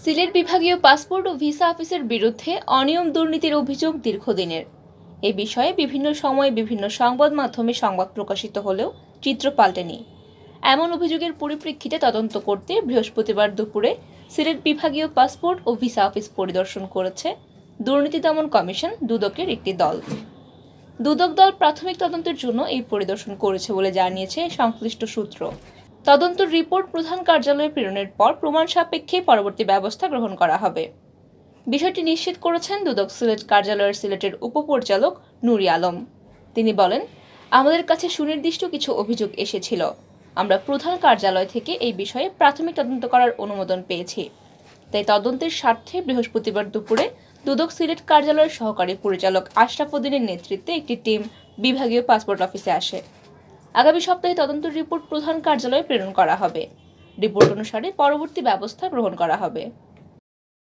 সিলেট বিভাগীয় পাসপোর্ট ও ভিসা অফিসের বিরুদ্ধে অনিয়ম দুর্নীতির অভিযোগ দীর্ঘদিনের। এ বিষয়ে বিভিন্ন সময়ে বিভিন্ন সংবাদ মাধ্যমে সংবাদ প্রকাশিত হলেও চিত্র পাল্টেনি। এমন অভিযোগের পরিপ্রেক্ষিতে তদন্ত করতে বৃহস্পতিবার দুপুরে সিলেট বিভাগীয় পাসপোর্ট ও ভিসা অফিস পরিদর্শন করেছে দুর্নীতি দমন কমিশন দুদকের একটি দল। দুদক দল প্রাথমিক তদন্তের জন্য এই পরিদর্শন করেছে বলে জানিয়েছে সংশ্লিষ্ট সূত্র। তদন্তের রিপোর্ট প্রধান কার্যালয়ে প্রেরণের পর প্রমাণ সাপেক্ষে পরবর্তী ব্যবস্থা গ্রহণ করা হবে। বিষয়টি নিশ্চিত করেছেন দুদক সিলেট কার্যালয়ের সিলেটের উপপরিচালক নুরি আলম। তিনি বলেন, আমাদের কাছে সুনির্দিষ্ট কিছু অভিযোগ এসেছিল। আমরা প্রধান কার্যালয় থেকে এই বিষয়ে প্রাথমিক তদন্ত করার অনুমোদন পেয়েছি। তাই তদন্তের স্বার্থে বৃহস্পতিবার দুপুরে দুদক সিলেট কার্যালয়ের সহকারী পরিচালক আশরাফ উদ্দিনের নেতৃত্বে একটি টিম বিভাগীয় পাসপোর্ট অফিসে আসে। আগামী সপ্তাহে তদন্ত রিপোর্ট প্রধান কার্যালয়ে প্রেরণ করা হবে। রিপোর্ট অনুসারে পরবর্তী ব্যবস্থা গ্রহণ করা হবে।